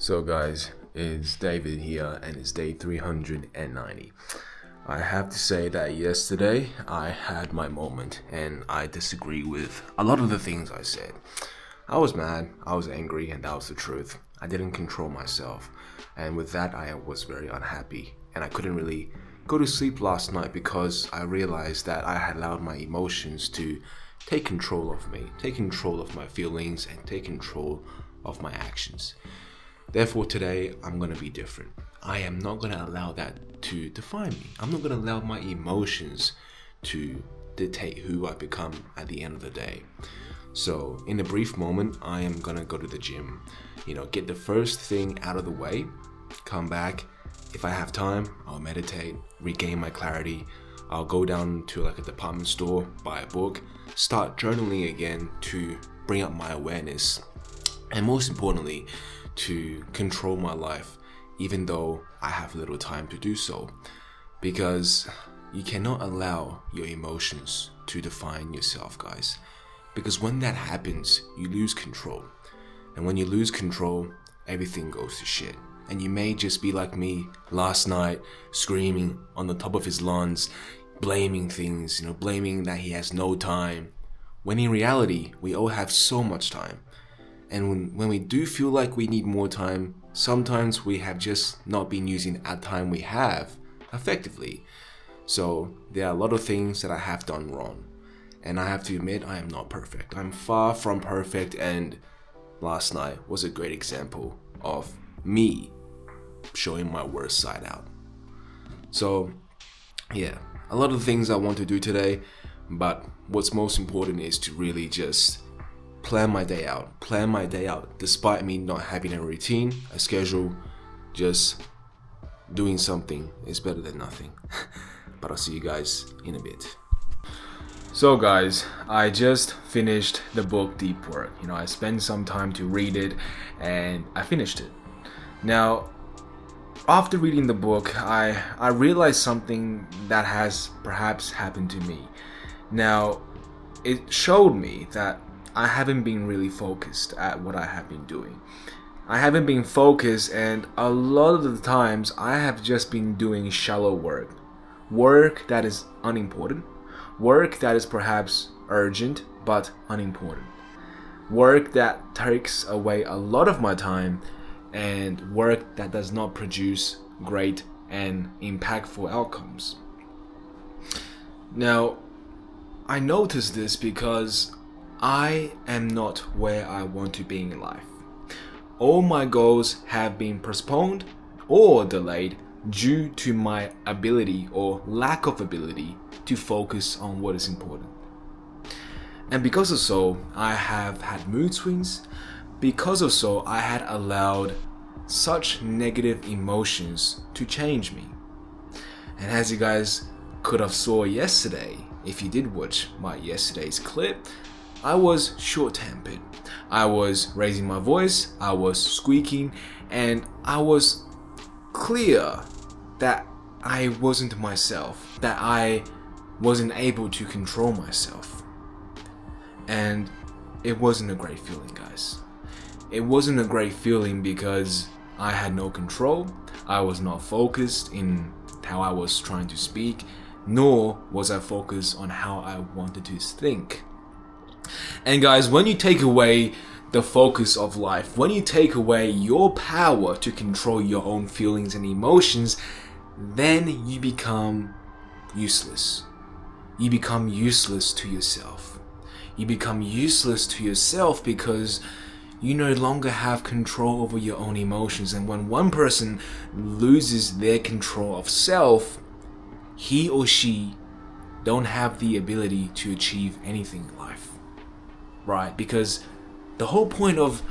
So guys, it's David here and it's day 390. I have to say that yesterday I had my moment and I disagree with a lot of the things I said. I was mad, I was angry, and that was the truth. I didn't control myself, and with that I was very unhappy, and I couldn't really go to sleep last night because I realized that I had allowed my emotions to take control of me, take control of my feelings, and take control of my actions. Therefore, today I'm gonna be different. I am not gonna allow that to define me. I'm not gonna allow my emotions to dictate who I become at the end of the day. So, in a brief moment, I am gonna go to the gym. Get the first thing out of the way, come back. If I have time, I'll meditate, regain my clarity. I'll go down to like a department store, buy a book, start journaling again to bring up my awareness, and most importantly, to control my life, even though I have little time to do so. Because you cannot allow your emotions to define yourself, guys. Because when that happens, you lose control. And when you lose control, everything goes to shit. And you may just be like me last night, screaming on the top of his lungs, blaming things, blaming that he has no time. When in reality, we all have so much time. And when we do feel like we need more time, sometimes we have just not been using that time we have effectively. So there are a lot of things that I have done wrong. And I have to admit, I am not perfect. I'm far from perfect, and last night was a great example of me showing my worst side out. So yeah, a lot of things I want to do today, but what's most important is to really just plan my day out despite me not having a routine, a schedule. Just doing something is better than nothing. But I'll see you guys in a bit. So guys, I just finished the book Deep Work. I spent some time to read it and I finished it. Now, after reading the book, I realized something that has perhaps happened to me. Now, it showed me that I haven't been really focused at what I have been doing. I haven't been focused, and a lot of the times I have just been doing shallow work. Work that is unimportant. Work that is perhaps urgent but unimportant. Work that takes away a lot of my time, and work that does not produce great and impactful outcomes. Now, I noticed this because I am not where I want to be in life. All my goals have been postponed or delayed due to my ability or lack of ability to focus on what is important. And because of so, I have had mood swings. Because of so, I had allowed such negative emotions to change me. And as you guys could have saw yesterday, if you did watch my yesterday's clip, I was short-tempered. I was raising my voice, I was squeaking, and I was clear that I wasn't myself, that I wasn't able to control myself. And it wasn't a great feeling, guys. It wasn't a great feeling because I had no control, I was not focused in how I was trying to speak, nor was I focused on how I wanted to think. And guys, when you take away the focus of life, when you take away your power to control your own feelings and emotions, then you become useless. You become useless to yourself. You become useless to yourself because you no longer have control over your own emotions. And when one person loses their control of self, he or she don't have the ability to achieve anything in life. Right? Because the whole point of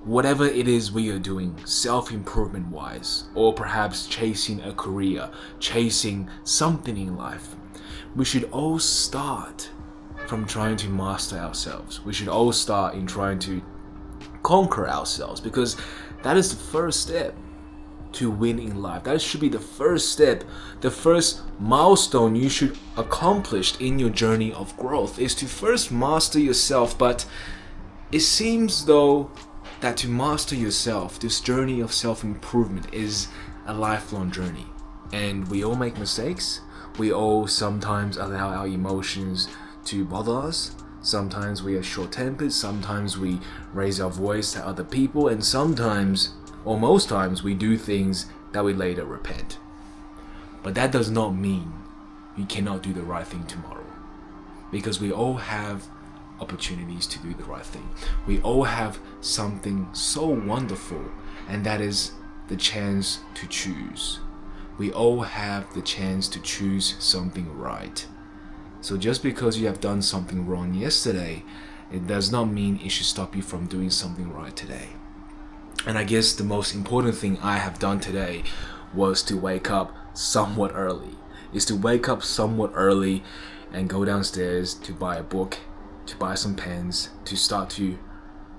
whatever it is we are doing, self-improvement wise, or perhaps chasing a career, chasing something in life, we should all start from trying to master ourselves. We should all start in trying to conquer ourselves, because that is the first step to win in life. That should be the first step, the first milestone you should accomplish in your journey of growth, is to first master yourself. But it seems though that to master yourself, this journey of self-improvement is a lifelong journey. And we all make mistakes. We all sometimes allow our emotions to bother us. Sometimes we are short-tempered. Sometimes we raise our voice to other people. And sometimes, or most times, we do things that we later repent. But that does not mean you cannot do the right thing tomorrow. Because we all have opportunities to do the right thing. We all have something so wonderful, and that is the chance to choose. We all have the chance to choose something right. So just because you have done something wrong yesterday, it does not mean it should stop you from doing something right today. And I guess the most important thing I have done today was to wake up somewhat early. Is to wake up somewhat early and go downstairs to buy a book, to buy some pens, to start to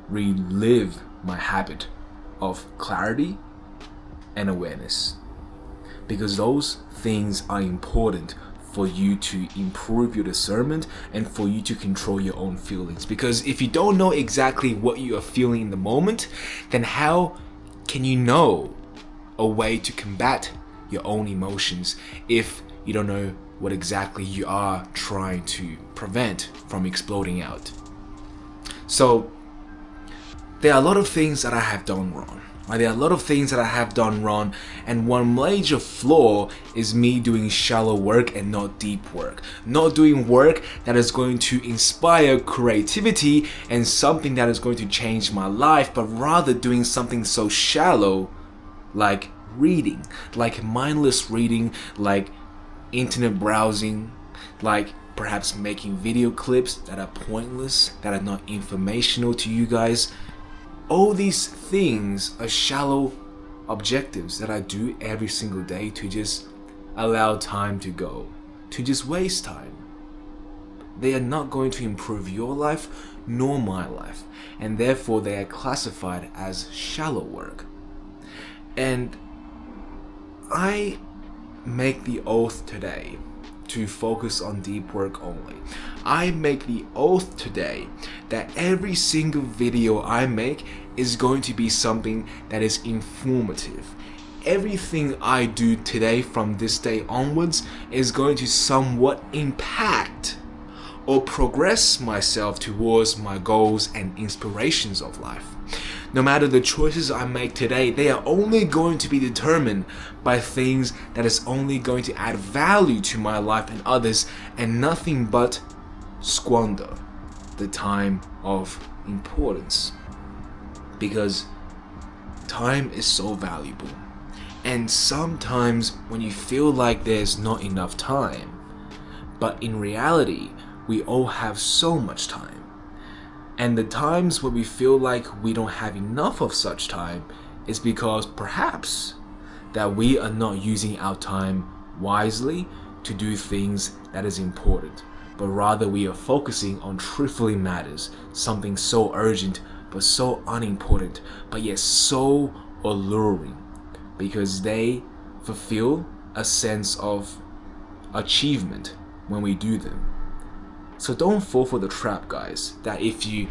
relive my habit of clarity and awareness. Because those things are important for you to improve your discernment and for you to control your own feelings. Because if you don't know exactly what you are feeling in the moment, then how can you know a way to combat your own emotions if you don't know what exactly you are trying to prevent from exploding out? So there are a lot of things that I have done wrong. There are a lot of things that I have done wrong, and one major flaw is me doing shallow work and not deep work. Not doing work that is going to inspire creativity and something that is going to change my life, but rather doing something so shallow like reading, like mindless reading, like internet browsing, like perhaps making video clips that are pointless, that are not informational to you guys. All these things are shallow objectives that I do every single day to just allow time to go, to just waste time. They are not going to improve your life nor my life, and therefore they are classified as shallow work. And I make the oath today to focus on deep work only. I make the oath today that every single video I make is going to be something that is informative. Everything I do today from this day onwards is going to somewhat impact or progress myself towards my goals and inspirations of life. No matter the choices I make today, they are only going to be determined by things that is only going to add value to my life and others, and nothing but squander the time of importance. Because time is so valuable. And sometimes when you feel like there's not enough time, but in reality, we all have so much time. And the times where we feel like we don't have enough of such time is because perhaps that we are not using our time wisely to do things that is important, but rather we are focusing on trifling matters, something so urgent but so unimportant, but yet so alluring, because they fulfill a sense of achievement when we do them. So don't fall for the trap, guys, that if you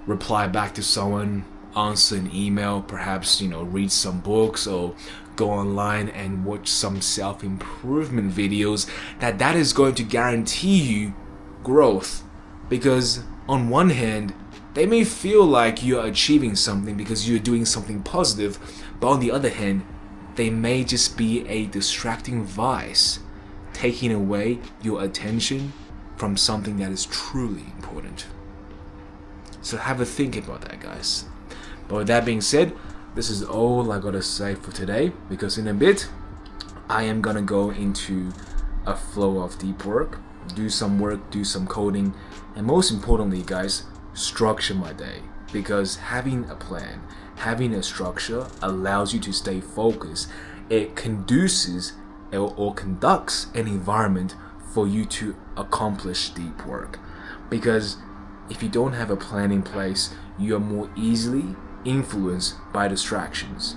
reply back to someone, answer an email, perhaps, read some books or go online and watch some self-improvement videos, that is going to guarantee you growth. Because on one hand, they may feel like you're achieving something because you're doing something positive, but on the other hand, they may just be a distracting vice, taking away your attention from something that is truly important. So have a think about that, guys. But with that being said, this is all I gotta say for today, because in a bit I am gonna go into a flow of deep work, do some work, do some coding, and most importantly, guys, structure my day. Because having a plan, having a structure allows you to stay focused. It conduces or conducts an environment for you to accomplish deep work. Because if you don't have a plan in place, you are more easily influenced by distractions.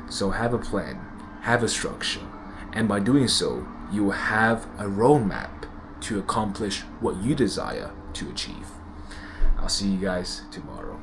So have a plan, have a structure, and by doing so, you will have a roadmap to accomplish what you desire to achieve. I'll see you guys tomorrow.